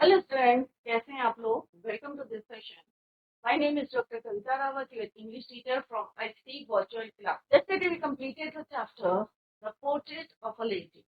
Hello student, कैसे हैं आप लोग? Welcome to this session. My name is doctor Kavita Rawat, your English teacher from ICT virtual class. Yesterday we completed the chapter the portrait of a lady.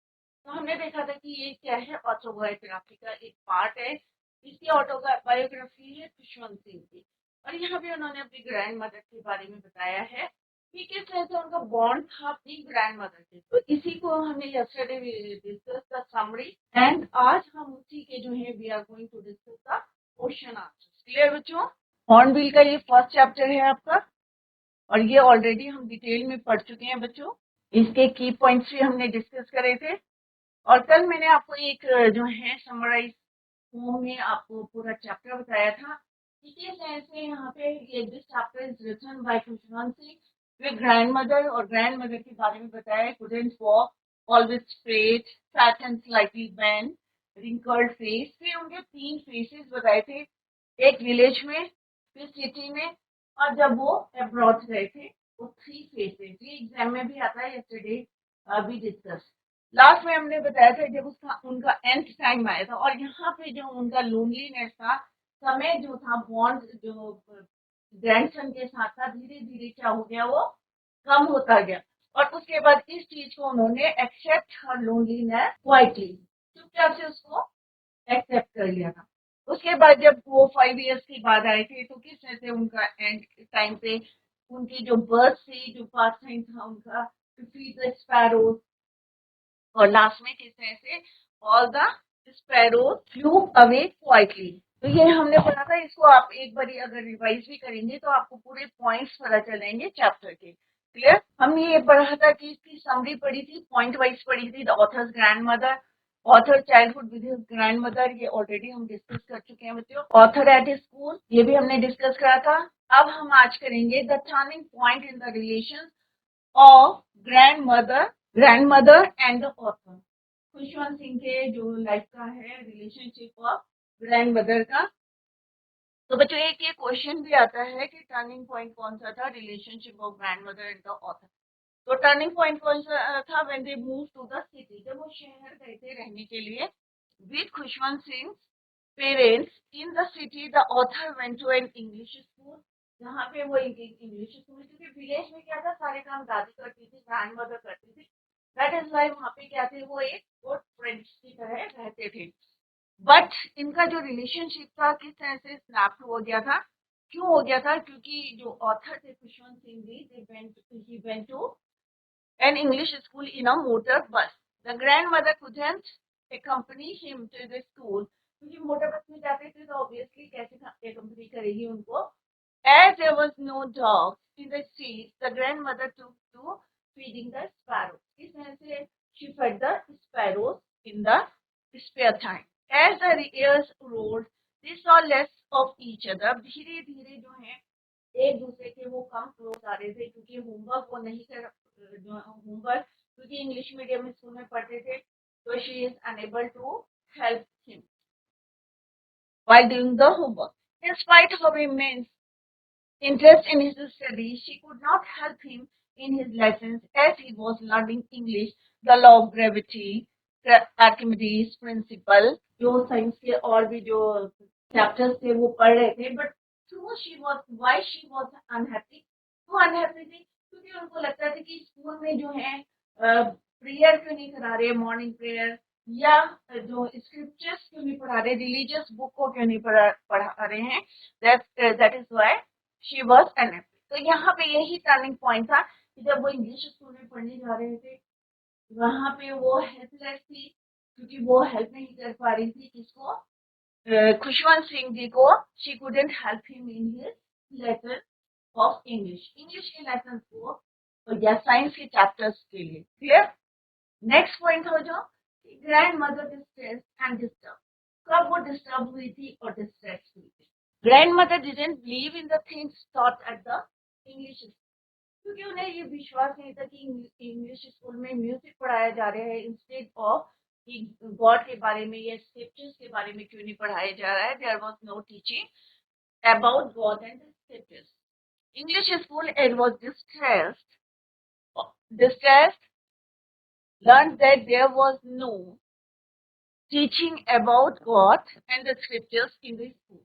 तो हमने देखा था कि ये क्या है, ऑटोबायोग्राफी का एक पार्ट है। इसकी ऑटोबायोग्राफी है खुशवंत सिंह की, और यहाँ पे उन्होंने अपनी ग्रैंड मदर के बारे में बताया है कि किस तरह से उनका बॉन्ड था अपनी ग्रैंड मदर से। तो इसी को हमने yesterday discuss the summary, and आज हम उसी के जो है we are going to discuss the question answer. Clear बच्चों? हॉर्नबिल का ये फर्स्ट चैप्टर है आपका, और ये ऑलरेडी हम डिटेल में पढ़ चुके हैं बच्चों। इसके की पॉइंट्स भी हमने डिस्कस करे थे, और कल मैंने आपको एक जो है समराइज फॉर्म में आपको पूरा चैप्टर बताया था कि किस तरह से यहाँ पे ये this chapter is written by Khushwant Singh. वे ग्रैंड मदर और ग्रैंड मदर के बारे में बताया। Couldn't walk, always straight, fat and slightly bent, wrinkled face. फिर उनके 3 फेसेस बताए थे, एक विलेज में, फिर सिटी में, और जब वो अब्रॉड गए थे, वो 3 फेसेस। ये एग्जाम में भी आता है, यस्टरडे अभी डिस्कस। लास्ट में हमने बताया था जब उसका उनका एंड टाइम आया था, और यहाँ पे जो उनका लोनलीनेस था, समय जो था, बॉन्ड जो ग्रैंडसन के साथ था, धीरे धीरे क्या हो गया, वो कम होता गया। और उसके बाद इस चीज को उन्होंने एक्सेप्ट हर लोनलीनेस क्वाइटली, चुपचाप से उसको एक्सेप्ट कर लिया था। उसके बाद जब वो 5 इयर्स के बाद आए थे, तो किस तरह से उनका एंड टाइम पे उनकी जो बर्थ थी, जो पास टाइम था उनका, टू फीड द स्पैरोज, और लास्ट में किस तरह से all the sparrows flu away quietly. तो ये हमने पढ़ा था। इसको आप एक बार अगर रिवाइज भी करेंगे तो आपको पूरे पॉइंट्स पता चलेंगे चैप्टर के। क्लियर? हमने ये पढ़ा था कि इसकी समरी पढ़ी थी, पॉइंट वाइज पढ़ी थी। The author's grand mother, author childhood with his grand mother, ये ऑलरेडी हम डिस्कस कर चुके हैं बच्चों। ऑथर एट स्कूल, ये भी हमने डिस्कस करा था। अब हम आज करेंगे the turning point in the relation of grand mother and the author. Khushwant Singh के जो लाइफ का है रिलेशनशिप ऑफ ग्रैंड मदर का। तो बच्चों एक ये क्वेश्चन भी आता है कि टर्निंग पॉइंट कौन सा था relationship of grand mother and the author. तो टर्निंग पॉइंट कौन सा था? When they move to the city, जब वो शहर गए थे रहने के लिए with Khushwant Singh parents in the city. The author went to an English school, जहाँ पे वो इंग्लिश स्कूल, क्योंकि विलेज में क्या था, सारे काम दादी करती थी, ग्रैंड मदर करती थी। दैट इज वाई वहाँ पे क्या थे, वो एक गुड फ्रेंड्स की तरह रहते थे। बट इनका जो रिलेशनशिप था किस तरह से स्नैप हो गया था, क्यों हो गया था? क्योंकि जो ऑथर थे खुशवंत सिंह जी, he went to an English school in a motor bus. The grandmother couldn't accompany him to the school, क्योंकि मोटर बस में जाते थे तो ऑब्वियसली कैसे accompany करेगी उनको। As there was no dog in the street, the grandmother took to feeding the sparrows. इस तरह से she fed the sparrows in the spare time. As the years rolled, they saw less of each other. धीरे धीरे जो है एक दूसरे के वो कम क्लोज आ रहे थे, क्योंकि होमवर्क वो नहीं कर, जो होमवर्क, क्योंकि इंग्लिश मीडियम स्कूल में पढ़ते थे, तो she is unable to help him while doing the homework. In spite of immense interest in his studies, she could not help him in his lessons as he was learning English, the law of gravity, Archimedes principle, जो science के और भी जो chapters थे वो पढ़ रहे थे। But through she was, why she was unhappy, तो अनहैप्पी थी क्योंकि उनको लगता था कि स्कूल में जो है प्रेयर क्यों नहीं करा रहे, मॉर्निंग प्रेयर, या जो स्क्रिप्चर्स क्यों नहीं पढ़ा रहे, रिलीजियस बुक को क्यों नहीं पढ़ा रहे हैं। That is why she was unhappy. तो यहाँ पे यही टर्निंग पॉइंट था कि जब वो इंग्लिश स्कूल में पढ़ने जा रहे थे, वहां पे वो हेल्पलेस थी, क्योंकि वो हेल्प नहीं कर पा रही थी किसको, खुशवंत सिंह जी को। She couldn't help him in his lesson of English, English के लेसन को, या साइंस के चैप्टर्स के लिए। क्लियर? नेक्स्ट पॉइंट हो जाओ, grand mother distress and disturb. कब वो डिस्टर्ब हुई थी और डिस्ट्रेस हुई थी? Grandmother didn't believe in the things taught at the English school, क्योंकि उन्हें ये विश्वास नहीं था कि इंग्लिश स्कूल में म्यूजिक पढ़ाया जा रहा है इंस्टेड ऑफ कि गॉड के बारे में या स्क्रिप्चर्स के बारे में क्यों नहीं पढ़ाया जा रहा है। There was no teaching about God and scriptures. English school it was distressed, learned that there was no teaching about God and the scriptures in the school.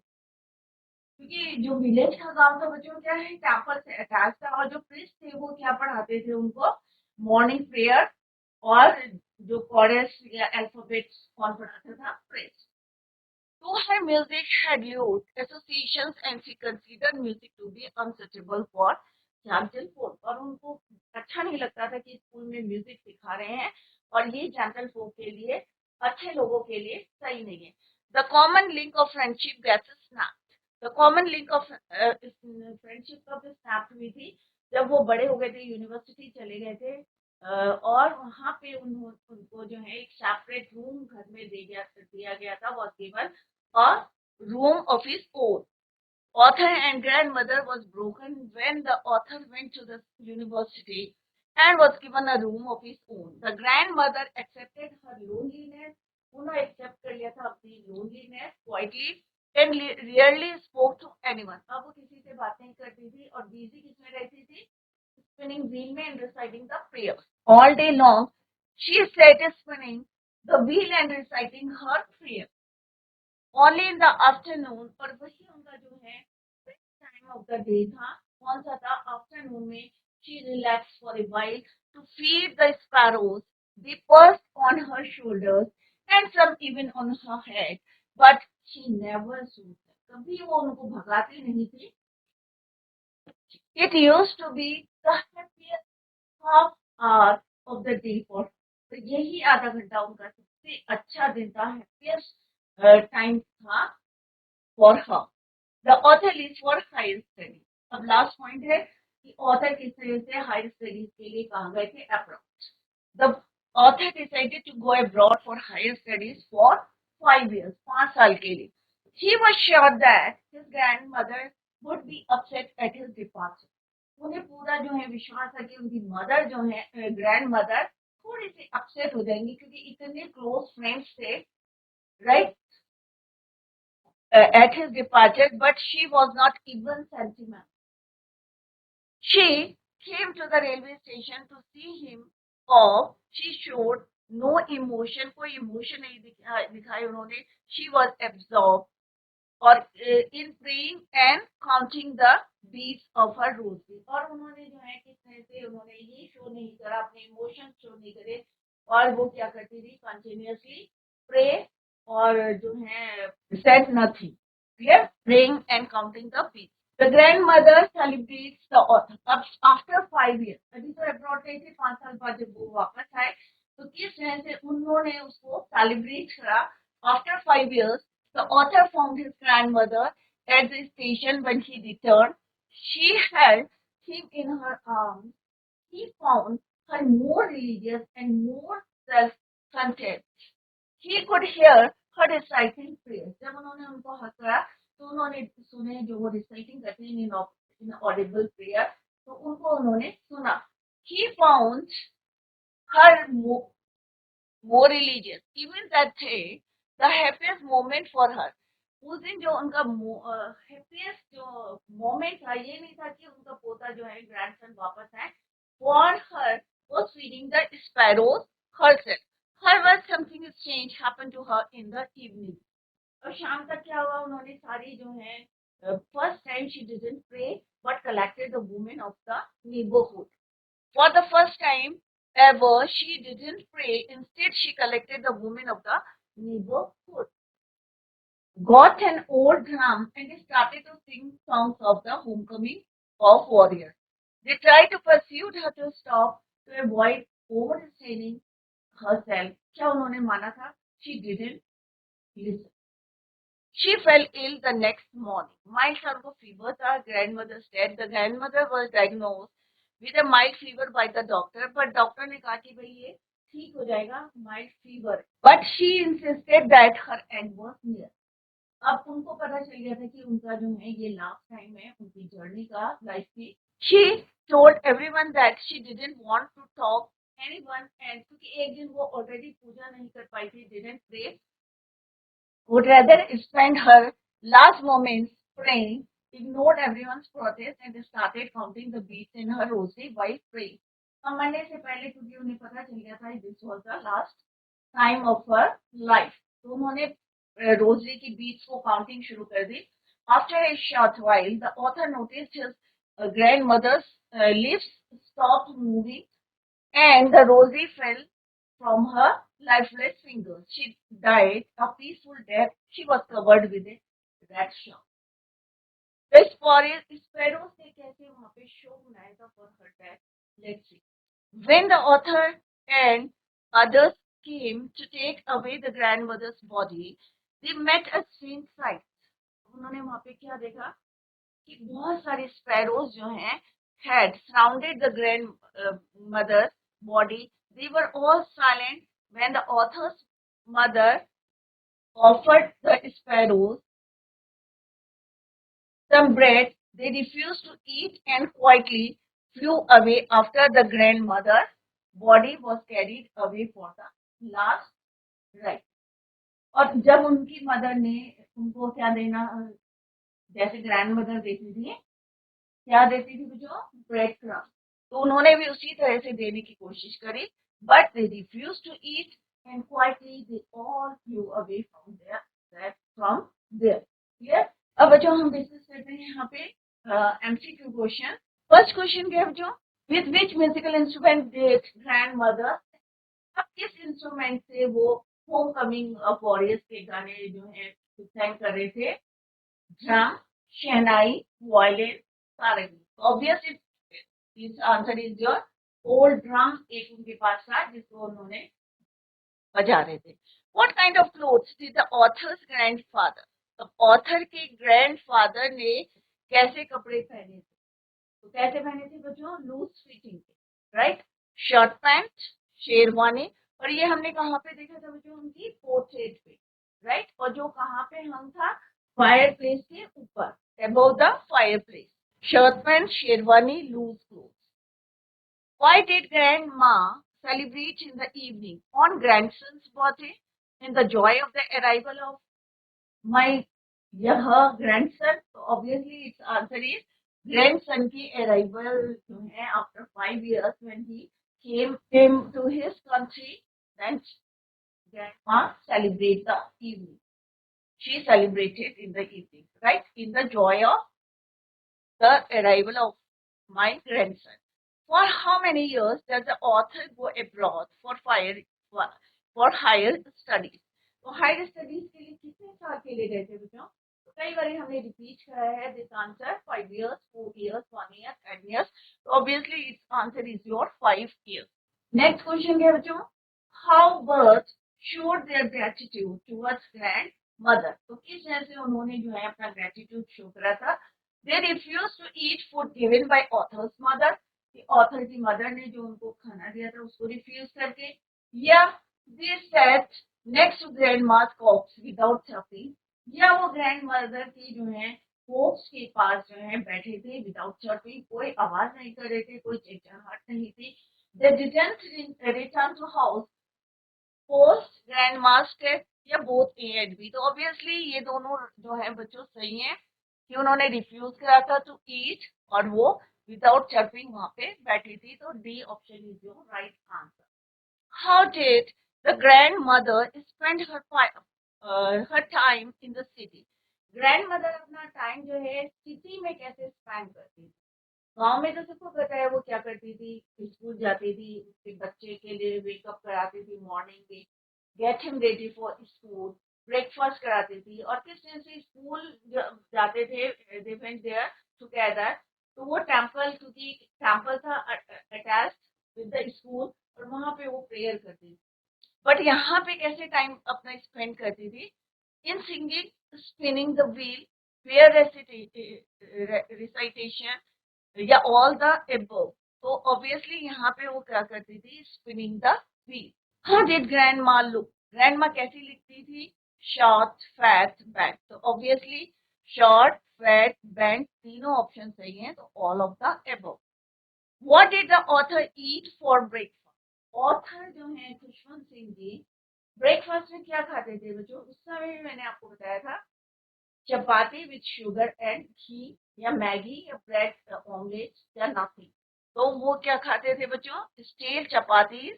क्योंकि जो विलेज का गांव था बच्चों क्या है टेम्पल से अटैच था और जो प्रीस्ट थे वो क्या पढ़ाते थे उनको मॉर्निंग प्रेयर और जो कोरस या अल्फाबेट्स कौन पढ़ाता था priest. To her music had lute associations and she considered music to be unsuitable for gentle folk. और उनको अच्छा नहीं लगता था कि स्कूल में म्यूजिक सिखा रहे हैं और ये जेंटल फोक के लिए अच्छे लोगों के लिए सही नहीं है. The common link of friendship gets snapped. The common link of friendship कब snapped हुई थी जब वो बड़े हो गए थे यूनिवर्सिटी चले गए थे और वहाँ पे उनको जो है एक सेपरेट रूम घर में दिया गया था was given a room of his own. Author and grandmother was broken when the author went to the university and was given a room of his own. The grandmother accepted her loneliness. उन्होंने accept कर लिया था अपनी loneliness quietly and rarely spoke to anyone. अब वो किसी से बात नहीं करती थी और busy किसमें रहती थी? Spinning wheel में and reciting the prayers. All day long, she sat spinning the wheel and reciting her prayers. Only in the afternoon और वही उनका जो है टाइम ऑफ द डे था कौन सा था आफ्टरनून में she relaxed for a while to feed the sparrows. They perched on her shoulders and some even on her head, but she never soothed them. कभी वो उनको भगाती नहीं थी. It used to be the happiest half hour of the day for her. तो यही आधा घंटा उनका सबसे अच्छा दिन था happiest टाइम था for her. The author leaves for higher studies. अब लास्ट पॉइंट है कि ऑथर किस तरह से हायर स्टडीज के लिए कहाँ गए थे abroad. The author decided to go abroad for higher studies for 5 years, 5 साल के लिए. He was sure that his grandmother would be upset at his departure. उन्हें पूरा जो है विश्वास है कि उनकी मदर जो है ग्रैंडमदर थोड़ी सी अपसेट हो जाएंगी क्योंकि इतने क्लोज फ्रेंड्स थे right at his departure, but she was not even sentimental. She came to the railway station to see him off. She showed no emotion, कोई emotion नहीं दिखाई उन्होंने. She was absorbed और in praying and counting the beats of her rosary. और उन्होंने जो है किस तरह से उन्होंने ये शो नहीं करा अपने इमोशन शो नहीं करे और वो क्या करती थी कंटिन्यूअसली प्रे और जो है said nothing. Clear? Praying and counting the beats. The grandmother celebrates the author. अब after 5 years, अभी तो abroad गई थी 5 साल बाद जब वो वापस आए तो किस तरह से उन्होंने उसको celebrate करा. After 5 years, the author found his grandmother at the station when he returned. She held him in her arms. He found her more religious and more self-content. He could hear her reciting prayers. जब उन्होंने उनको हंसाया तो उन्होंने सुने जो वो reciting करते हैं in audible prayer तो उनको उन्होंने सुना. He found her more religious. Even that day, the happiest moment for her. उस दिन जो उनका happiest जो moment था ये नहीं था कि उनका पोता जो है grandson वापस आए. For her was feeding the sparrows herself. However, something strange happened to her in the evening. और शाम तक क्या हुआ उन्होंने सारी जो है first time she didn't pray but collected the women of the neighborhood. For the first time ever, she didn't pray. Instead, she collected the women of the neighborhood, got an old drum, and started to sing songs of the homecoming of warriors. They tried to persuade her to stop to avoid overstraining herself. क्या उन्होंने माना था? She didn't listen. She fell ill the next morning. Mild उनको fever था. Grandmother said the grandmother was diagnosed with a mild fever by the doctor, but doctor ने कहा कि भाई ये ठीक हो जाएगा mild fever. But she insisted that her end was near. अब उनको पता चल गया था कि उनका जो है ये लास्ट टाइम है उनकी जर्नी का लाइफ की. She told everyone that she didn't want to talk anyone and क्योंकि एक दिन वो ऑलरेडी पूजा नहीं कर पाई थी, didn't pray, would rather spend her last moments praying, ignored everyone's protest and started counting the beats in her rosary while praying. मरने से पहले क्योंकि उन्हें पता चल गया था this was the last time of her life. तो उन्होंने रोजरी की बीट्स को काउंटिंग शुरू कर दी. After a short while the author noticed his grandmother's lips stopped moving and the rosary fell from her lifeless fingers. She died a peaceful death. She was covered with a red shawl. The sparrows ने कैसे वहाँ पे show बनाया था for her death? Let's see. When the author and others came to take away the grandmother's body, they met a strange sight. उन्होंने वहाँ पे क्या देखा कि बहुत सारे sparrows जो हैं had surrounded the grandmother's body. They were all silent when the author's mother offered the sparrows some bread. They refused to eat and quietly flew away after the grandmother's body was carried away for the last rite. और जब उनकी mother ने उनको क्या देना, जैसे grand mother देती थी, क्या देती थी जो ब्रेड क्रम्ब, तो उन्होंने भी उसी तरह से देने की कोशिश करी, but they refuse to eat and quietly they all flew away from there. Clear? अब बच्चों हम डिस्कस करते हैं यहाँ पे एमसीक्यू क्वेश्चन. फर्स्ट क्वेश्चन क्या है बच्चों? With which musical instrument did grandmother, अब किस इंस्ट्रूमेंट से वो होम कमिंग वॉरियर्स के गाने जो है सिंग कर रहे थे? ड्रम, शहनाई, वायलिन, सारंगी. ऑब्वियस इस answer is your old drum. एक उनके पास था जिसको उन्होंने बजा रहे थे. What kind of clothes did the author's grandfather, अब ऑथर के ग्रैंडफादर ने कैसे कपड़े पहने थे? तो कैसे पहने थे बच्चों? लूज फिटिंग के, राइट. Shirt pant, sherwani. और ये हमने कहाँ पे देखा था बच्चों? उनकी पोर्ट्रेट पे, राइट. और जो कहाँ पे हंग था? फायर प्लेस के ऊपर, above the fireplace. Shirt pant, sherwani, loose cloth. Why did grandma celebrate in the evening on grandson's birthday in the joy of the arrival of my her grandson? So obviously its answer is grandson की arrival जो है after 5 years when he came to his country, then grandma celebrate the evening. She celebrated in the evening, right? In the joy of the arrival of my grandson. For how many years does the author go abroad for higher studies? तो higher studies के लिए कितने साल के लिए गए थे बच्चों? तो कई बार हमने रिपीट कराया है this answer. 5 years, 4 years, 1 year, 10 years. तो obviously it's answer is your 5 years. Next question क्या है बच्चों? How birds showed their gratitude towards grandmother. तो किस तरह से उन्होंने जो है अपना ग्रेटिट्यूड शो करा था? They refused to eat food given by author's mother. कि ऑथर की मदर ने जो उनको खाना दिया था उसको रिफ्यूज करके, या they sat next to grandma's corpse without chirping, या वो ग्रैंड मदर की जो है corpse के पास जो है बैठे थे without chirping, कोई आवाज नहीं कर रहे थे, कोई चिड़चिड़ाहट नहीं थी. They didn't return to house post grandma's death, या both A and B. तो ऑब्वियसली ये दोनों जो है बच्चों सही है कि उन्होंने रिफ्यूज करा था टू ईट और वो विदाउट चर्पिंग वहां पे बैठी थी. तो D option is your right answer. How did the grand mother spend her time in the city? Grand mother अपना टाइम जो है सिटी में कैसे स्पेंड करती थी? गांव में तो सबको पता है वो क्या करती थी. स्कूल जाती थी, उसके बच्चे के लिए वेकअप कराती थी मॉर्निंग में, get him ready for school, breakfast कराती थी. और किस तरह से स्कूल जाते थे, दे वेंट देयर टुगेदर. तो वो टेम्पल, क्योंकि टेम्पल था अटैच्ड विद द स्कूल, और वहां पे वो प्रेयर करती थी. बट यहाँ पे कैसे टाइम अपना स्पेंड करती थी? इन singing, spinning the wheel, prayer recitation, या ऑल द एबव. तो ऑब्वियसली यहाँ पे वो क्या करती थी? Spinning the wheel. How did grandma look? Grandma कैसी लिखती थी? Short, fat, बैंट. तो ऑब्वियसली शॉर्ट, फैट, बैंट तीनों ऑप्शन सही हैं, तो all of the above. What did the author eat for breakfast? Author जो है खुशवंत सिंह जी ब्रेकफास्ट में क्या खाते थे बच्चों? उस समय भी मैंने आपको बताया था चपाती विथ शुगर एंड घी, या मैगी, या ब्रेड ऑमलेट, या नथिंग. तो वो क्या खाते थे बच्चों? Stale chapati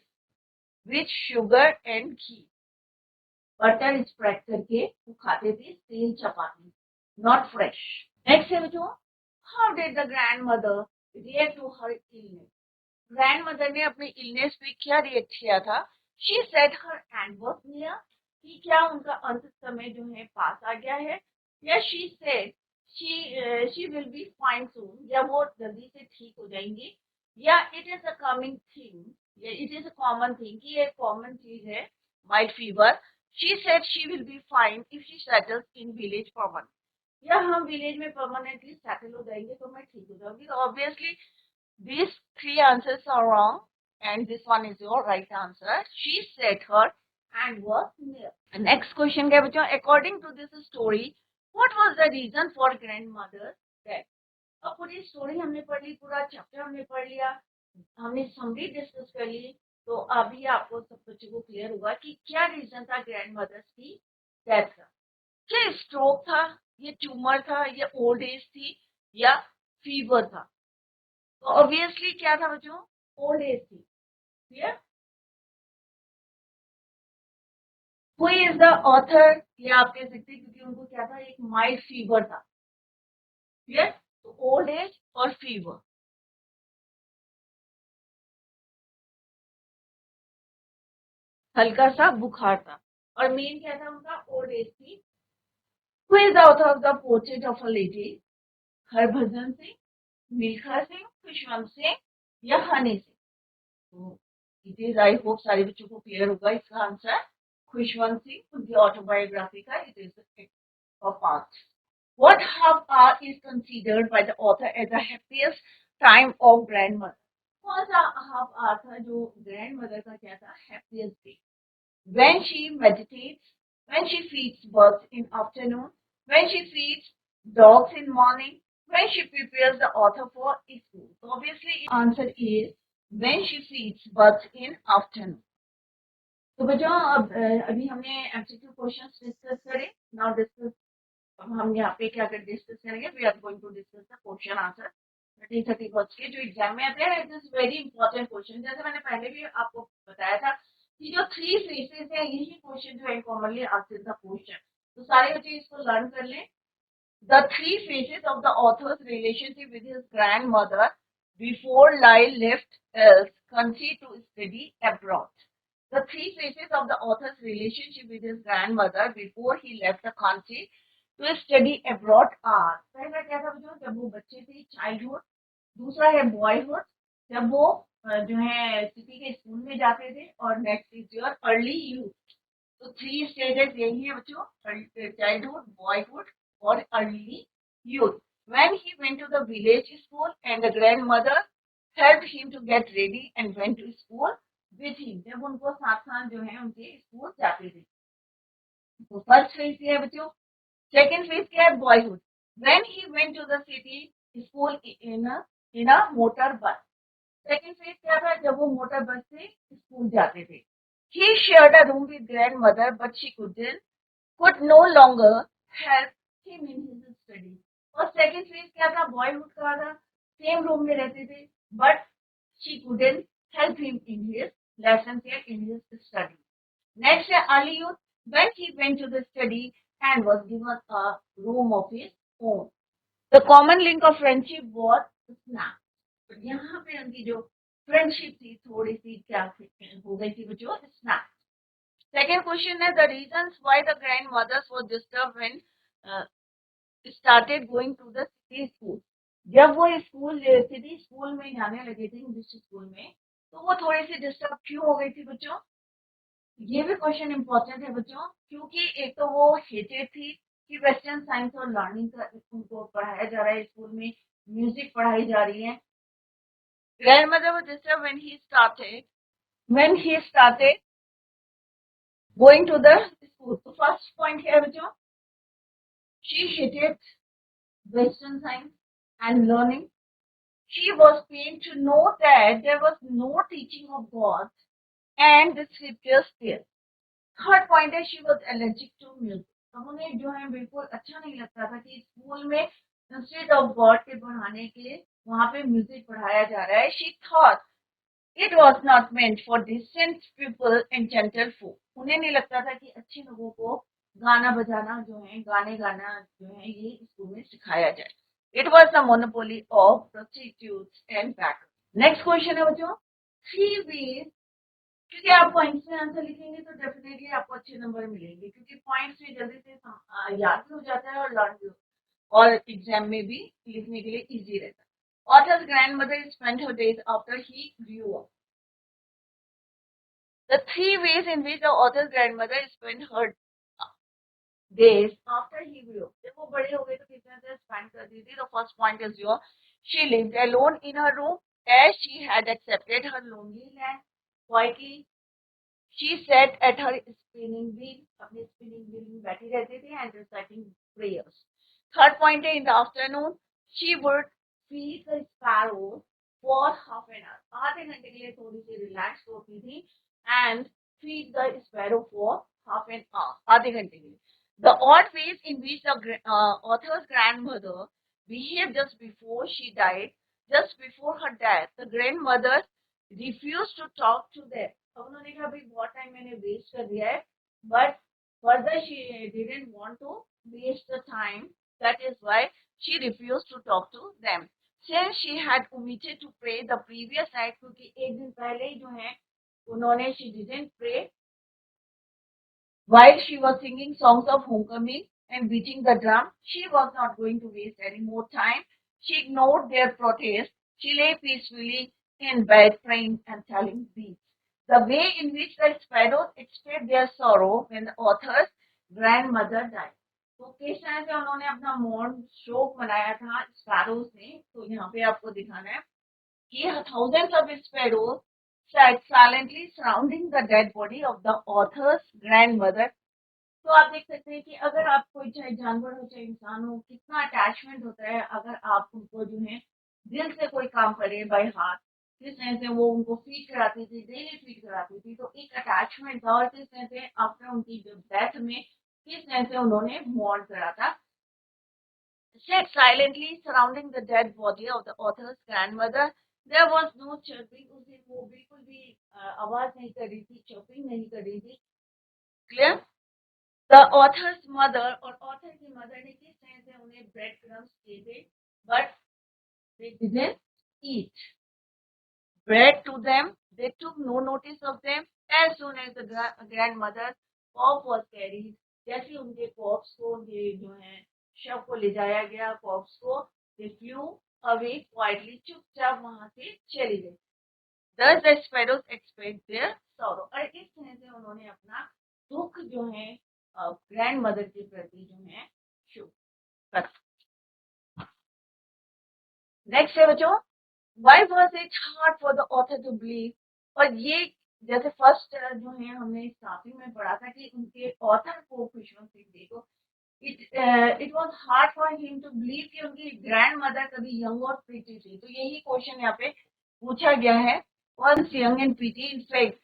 with sugar and ghee. Butter spread करके वो खाते थे stale chapati, not fresh. Next है बच्चों, how did the grand mother react to her illness? Grand mother ने अपने इलनेस पे क्या रिएक्ट किया था? She said her end was near, कि क्या उनका अंत समय जो है पास आ गया है, या she said she will be fine soon, या वो जल्दी से ठीक हो जाएंगी, या it is a coming thing, या it is a common thing, कि ये कॉमन चीज है mild fever. She said she will be fine if she settles in village permanent, या हम विलेज में परमानेंटली सेटल हो जाएंगे तो मैं ठीक हो जाऊंगी। तो obviously these three answers are wrong, and this one is your right answer. She said her and was near. And next question क्या बच्चों? According to this story, what was the reason for grandmother's death? अब पूरी story हमने पढ़ ली, पूरा chapter हमने पढ़ लिया, हमने समरी डिस्कस कर ली, तो अभी आपको सब बच्चों को क्लियर होगा कि क्या रीजन था ग्रैंड मदर्स की डेथ का। क्या स्ट्रोक था, ये ट्यूमर था, या ओल्ड एज थी, या फीवर था? तो ऑब्वियसली क्या था बच्चों? ओल्ड एज थी। Clear? Who is the author, ये आप कह सकते हैं, क्योंकि उनको क्या था, एक माइल्ड फीवर था। क्लियर? तो ओल्ड एज और फीवर, हल्का सा बुखार था, और मेन क्या था उनका? ओल्ड एज थी। Who is the author of the portrait of a lady? Harbhajan Singh, Milkha Singh, Khushwant Singh, या हनी सिंह? तो इट इज, आई होप सारे बच्चों को क्लियर होगा इसका आंसर खुशवंत सिंह, उनकी ऑटोबायोग्राफी का it is of art. What half hour is considered by the author as the happiest time of grandmother? कौन सा हाफ आवर था जो ग्रैंड मदर का क्या था? Happiest day. When she meditates, when she feeds birds in afternoon, when she feeds dogs in morning, when she prepares the author for school. So obviously answer is when she feeds birds in afternoon. तो बच्चों अब अभी हमने MCQ questions discuss करे। Now discuss, अब हम यहाँ पे क्या कर डिस्कस करेंगे? We are going to discuss the question answer 30 question के जो एग्जाम में आते हैं। It is very important question. जैसे मैंने पहले भी आपको बताया था कि जो 3 फेसेस है, यही क्वेश्चन जो है कॉमनली आते द क्वेश्चन। तो सारे बच्चे इसको लर्न कर लें। The 3 phases of the author's relationship with his grandmother before lyle left country to study abroad. The 3 phases of the author's relationship with his grandmother before he left the country to study abroad are: पहला क्या था बच्चों? जब वो बच्चे थे, childhood. दूसरा है बॉयहुड, जब वो जो है सिटी के स्कूल में जाते थे। और next is your early youth. तो 3 स्टेजेस यही है बच्चों, चाइल्डहुड, बॉयहुड और early youth. When he went to the village school and the grandmother helped him to get ready and went to school with him, जब उनको साथ साथ जो है उनके स्कूल जाते थे। तो फर्स्ट फेज क्या है बच्चों? सेकेंड फेज क्या है? Boyhood. When he went to the city school in a motor bus. Second phase क्या था? जब वो मोटर बस से स्कूल जाते थे। He shared a room with grandmother but she could no longer help him in his study. और second phase क्या था? बॉयहुड का था, सेम रूम में रहते थे, but she couldn't help him in his lessons or in his study. Next है early youth, when he went to the study and was given a room of his own. The common link of friendship was snap. यहाँ पे उनकी जो friendship थी थोड़ी सी क्या हो गई थी बच्चों? स्नैप। सेकेंड क्वेश्चन है the reasons why the grandmothers were disturb when started going to the city school. जब वो स्कूल सिटी स्कूल में जाने लगे थे, इंग्लिश स्कूल में, तो वो थोड़ी सी डिस्टर्ब क्यों हो गई थी बच्चों? ये भी क्वेश्चन इंपॉर्टेंट है बच्चों, क्योंकि एक तो वो हेटेड थी कि वेस्टर्न साइंस और लर्निंग का उनको पढ़ाया जा रहा है स्कूल में, म्यूजिक पढ़ाई जा रही है। Grandmother was disturbed when he started going to the school. So first point here बच्चों, she hated Western science and learning. She was pained to know that there was no teaching of God and the scriptures there. Third point है she was allergic to music. तो उन्हें जो है बिल्कुल अच्छा नहीं लगता था कि स्कूल में इंस्टेड ऑफ गॉड के पढ़ाने के वहां पे म्यूजिक पढ़ाया जा रहा है। She thought It was not meant for decent people and gentle folk. उन्हें नहीं लगता था कि अच्छे लोगों को गाना बजाना जो है, गाने गाना जो है, ये स्कूल में सिखाया जाए. It was the monopoly of prostitutes and beggars. Next question है बच्चों, 3 ways. क्योंकि आप पॉइंट्स में आंसर लिखेंगे तो डेफिनेटली आपको अच्छे नंबर मिलेंगे, क्योंकि पॉइंट्स में जल्दी से याद भी हो जाता है और लर्न भी और एग्जाम में भी लिखने के लिए इजी रहता है. Author's grandmother spent her days after he grew up. The 3 ways in which the author's grandmother spent her days after he grew up. जब वो बड़े हो गए तो किस तरह से स्पेंड करती थी. The first point is your, she lived alone in her room as she had accepted her lonely land quietly. She sat at her spinning wheel, अपने spinning wheel में बैठी रहती थी and reciting prayers. Third point है, in the afternoon she would feed the sparrows for half an hour. आधे घंटे के लिए थोड़ी सी रिलैक्स होती थी and feed the sparrow for half an hour. आधे घंटे के लिए. The odd ways in which the author's grandmother behaved just before she died, just before her death, the grandmother refused to talk to them. अब उन्होंने कहा भाई बहुत time मैंने वेस्ट कर दिया है, but further she didn't want to waste the time, that is why she refused to talk to them. Since she had omitted to pray the previous night, क्योंकि एक दिन पहले ही जो है उन्होंने she didn't pray while she was singing songs of homecoming and beating the drum. She was not going to waste any more time. She ignored their protest. She lay peacefully in bed praying and telling beads. The way in which the sparrows expressed their sorrow when the author's grandmother died. तो किस तरह से उन्होंने अपना मौन शोक मनाया था स्पैरोज ने, तो यहाँ पे आपको दिखाना है कि thousands of sparrows sat silently surrounding the dead body of the author's grandmother. तो आप देख सकते हैं कि अगर आप कोई चाहे जानवर हो चाहे इंसान हो, कितना अटैचमेंट होता है अगर आप उनको जो है दिल से कोई काम करे बाय हाथ. किस तरह से वो उनको फीड कराती थी, डेली फीड कराती थी, तो एक अटैचमेंट था. और किस तरह से आफ्टर उनकी डेथ में किस तरह से उन्होंने मॉर्न करा था. Sat silently surrounding the dead body of the author's grandmother. There was no chirping. उस दिन वो बिल्कुल भी आवाज नहीं कर रही थी, चर्पिंग नहीं कर रही थी. क्लियर. The author's mother और author की मदर ने किस तरह से उन्हें ब्रेड क्रम्स दिए थे, but they didn't eat bread to them. They took no notice of them. As soon as the grandmother's corpse was carried, जैसे उनके corpse को ये जो है शव को ले जाया गया, corpse को, they flew away quietly, चुपचाप वहां से चली गई. Thus the sparrows expressed their sorrow. और इस तरह से उन्होंने अपना दुख जो है ग्रैंडमदर के प्रति जो है शो कर. नेक्स्ट है बच्चों, why was it hard for the author to believe. और ये जैसे फर्स्ट जो है हमने स्टार्टिंग में पढ़ा था कि उनके ऑथर को खुशवंत सिंह जी को it was hard for him to believe कि उनकी ग्रैंडमदर कभी यंग और प्रीटी थी. तो यही क्वेश्चन यहाँ पे पूछा गया है. once young and pretty, in fact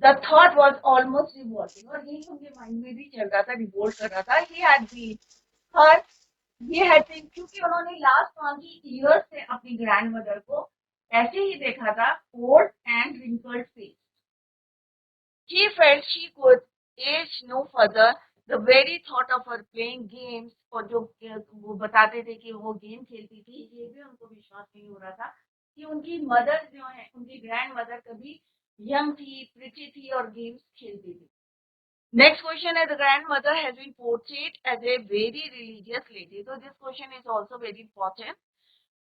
the thought was almost revolting. और यही उनके माइंड में भी चल रहा था, रिवोल्ट कर रहा था. he had been her ये है क्योंकि उन्होंने लास्ट 20 years से अपनी ग्रैंडमदर को ऐसे ही देखा था, old and wrinkled face. She felt she could age no further. The very thought of her playing games, और जो वो बताते थे कि वो गेम खेलती थी, ये भी उनको विश्वास नहीं हो रहा था कि उनकी मदर जो है, उनकी ग्रैंड मदर कभी यंग थी, प्रिटी थी और गेम्स खेलती थी. Next question is, the grandmother has been portrayed as a very religious lady. So this question is also very important.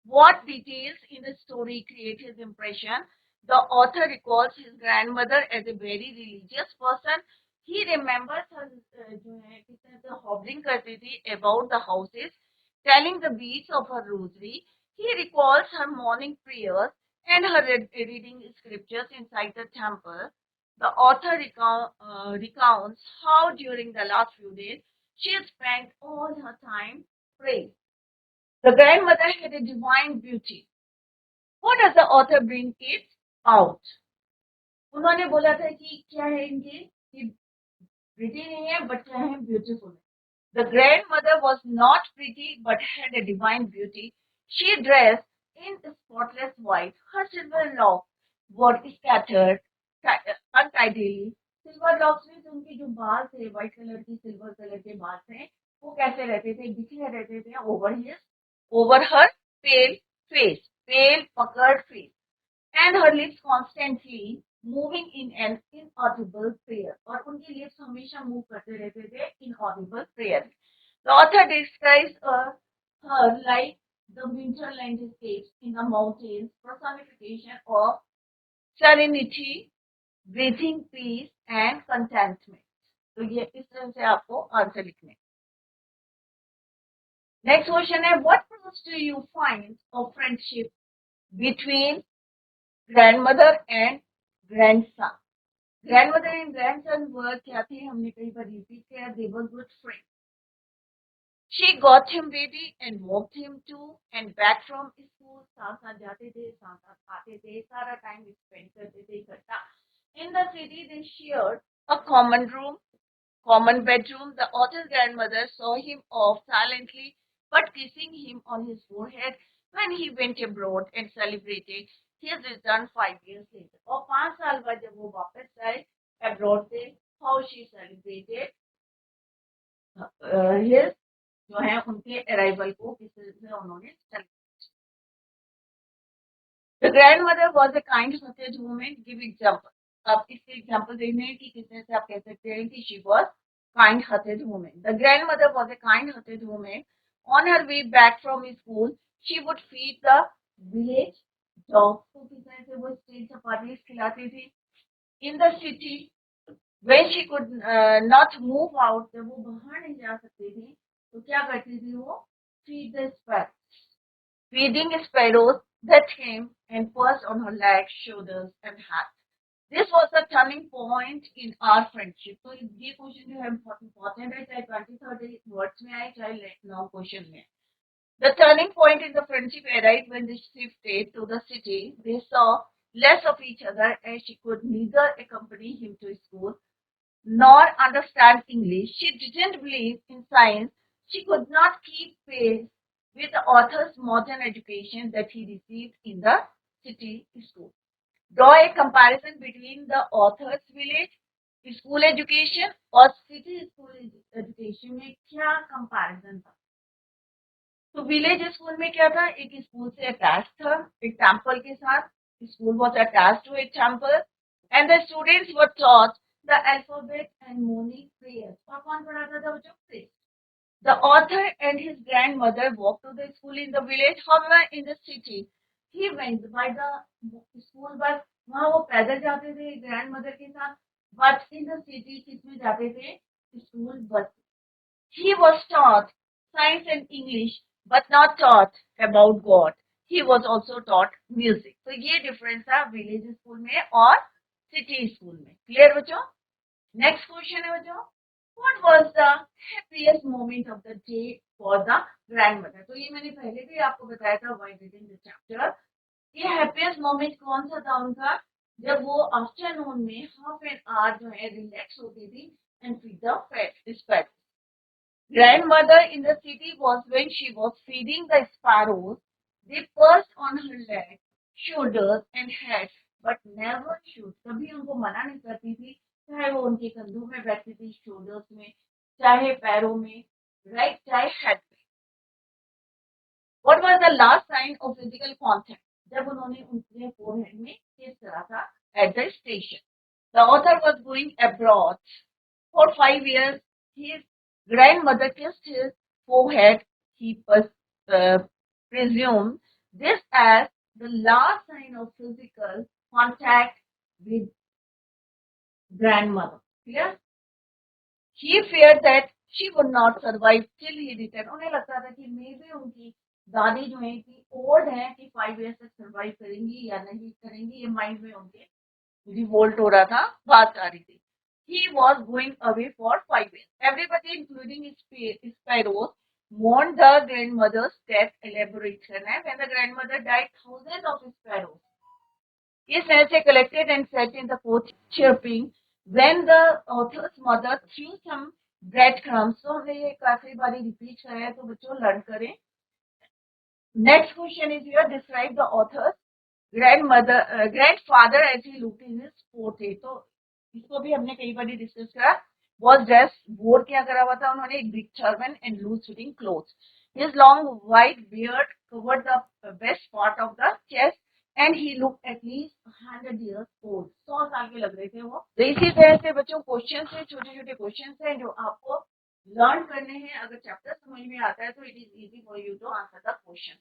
What details in the story create his impression? The author recalls his grandmother as a very religious person. He remembers her जो है किस तरह से hovering करती थी about the houses, telling the beads of her rosary. He recalls her morning prayers and her reading scriptures inside the temple. The author recounts how during the last few days she spent all her time praying. The grandmother had a divine beauty. What does the author bring it out? उन्होंने बोला था कि क्या है इनके कि pretty नहीं है but क्या है beautiful. The grandmother was not pretty but had a divine beauty. She dressed in spotless white. Her silver locks were scattered untidily. Silver locks में उनके जो बाल थे, व्हाइट कलर की सिल्वर कलर के बाल थे, वो कैसे रहते थे, बिखरे रहते थे over her pale pale puckered face, and her lips constantly moving in an inaudible prayer. और उनके lips हमेशा move करते रहते थे inaudible prayer. The author describes her like the winter landscapes in the mountains, personification of serenity, breathing peace and contentment. तो ये इस तरह से आपको आंसर लिखने. नेक्स्ट क्वेश्चन है, what proofs do you find of friendship between grandmother and grandson? Grandmother and grandson were क्या थे, हमने कई बार रिपीट किया, they were good friend. She got him ready and walked him to and back from school. साथ साथ जाते थे, साथ साथ आते थे, सारा टाइम स्पेंड करते थे इकट्ठा. In the city they shared a common bedroom. The author's grandmother saw him off silently but kissing him on his forehead when he went abroad and celebrated his return 5 years later. और 5 साल बाद जब वो वापस आए abroad से, how she celebrated his जो है उनके अराइवल को किस तरह से उन्होंने celebrate. The grandmother was a kind-hearted woman. Give example. आप इसके एग्जाम्पल देखने हैं कि किस तरह से आप कह सकते हैं कि she was kind-hearted woman. The grandmother was a kind-hearted woman. On her way back from school, she would feed the village dogs. तो किस तरह से वो स्ट्रीट सफारी खिलाती थी. In the city, when she could not move out, जब वो बाहर नहीं जा सकती थी, तो क्या करती थी वो? Feed the sparrows. Feeding sparrows that came and perched on her legs, shoulders, and hat. This was the turning point in our friendship. तो ये क्वेश्चन जो है इम्पोर्टेंट है, चाहे 20-30 वर्ड्स में आए, चाहे लॉन्ग क्वेश्चन में. The turning point in the friendship arrived when they shifted to the city. They saw less of each other as she could neither accompany him to school nor understand English. She didn't believe in science. She could not keep pace with the author's modern education that he received in the city school. Draw a comparison between the author's village school education और city school education में क्या comparison था. तो village school में क्या था, एक school से अटैच था, एक टेम्पल के साथ. स्कूल वॉज अटैच टू एक temple and the students were taught the alphabet and morning prayers. और कौन पढ़ाता था बच्चों? Prayer. The author and his grandmother walked to the school in the village. However, in the city, he went by the school bus. वहाँ वो पैदल जाते थे ग्रैंडमदर के साथ. But in the city, किसमें जाते थे? School bus. He was taught science and English, but not taught about God. He was also taught music. तो ये डिफरेंस था विलेज स्कूल में और सिटी स्कूल में. क्लियर बच्चों? नेक्स्ट क्वेश्चन है बच्चों, what was the happiest moment of the day for the grandmother? तो ये मैंने पहले भी आपको बताया था while reading the chapter. ये happiest moment कौन सा था उनका? जब वो आफ्टरनून में हाफ एन आवर जो है रिलैक्स होती थी and feed the pet. Grandmother in the city was when she was feeding the sparrows. They perched on her legs, shoulders and head, but never should. कभी उनको मना नहीं करती थी, चाहे वो उनके कंधों में बैठती थी, शोल्डर्स में, चाहे पैरों में, राइट, चाहे हेड में. What was the last sign of physical contact? जब उन्होंने उनके फोरहेड में किस करा था? At the station. The author was going abroad for 5 years. His grandmother kissed his forehead. He presumed this as the last sign of physical contact with grandmother. Clear? He feared that she would not survive till he returned. उन्हें लगता था कि मे भी उनकी दादी जो है कि ओल्ड है कि 5 years तक सर्वाइव करेंगी या नहीं करेंगी, ये माइंड में उनके रिवोल्ट हो रहा था, बात आ रही थी. He was going away for 5 years. Everybody, including his sparrows, mourned the grandmother's death. Elaboration है, when the grandmother died, thousands of sparrows collected and sat in the porch chirping. When the author's mother threw some breadcrumbs, तो हमने ये काफी बारी repeat करा है, तो बच्चों लर्न करें. Next question is here, describe the author's grandfather as he looked in his fourth age. तो इसको भी हमने कई बार डिस्कस करा. Was dressed, wore क्या करा हुआ था उन्होंने, एक big turban and loose fitting clothes. His long white beard covered the best part of the chest and he looked at least 100 years old. 100 साल के लग रहे थे वो. तो इसी तरह से बच्चों क्वेश्चन है, छोटे छोटे क्वेश्चन है जो आपको लर्न करने हैं. अगर चैप्टर समझ में आता है तो it is easy for you to answer the question.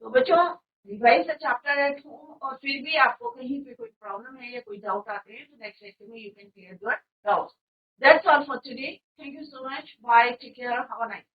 तो बच्चों revise the chapter at home, और फिर भी आपको कहीं पे कोई प्रॉब्लम है या कोई डाउट आते हैं तो नेक्स्ट लेक्चर में you can clear your doubts. That's all for today. Thank you so much. Bye. Take care. Have a nice day.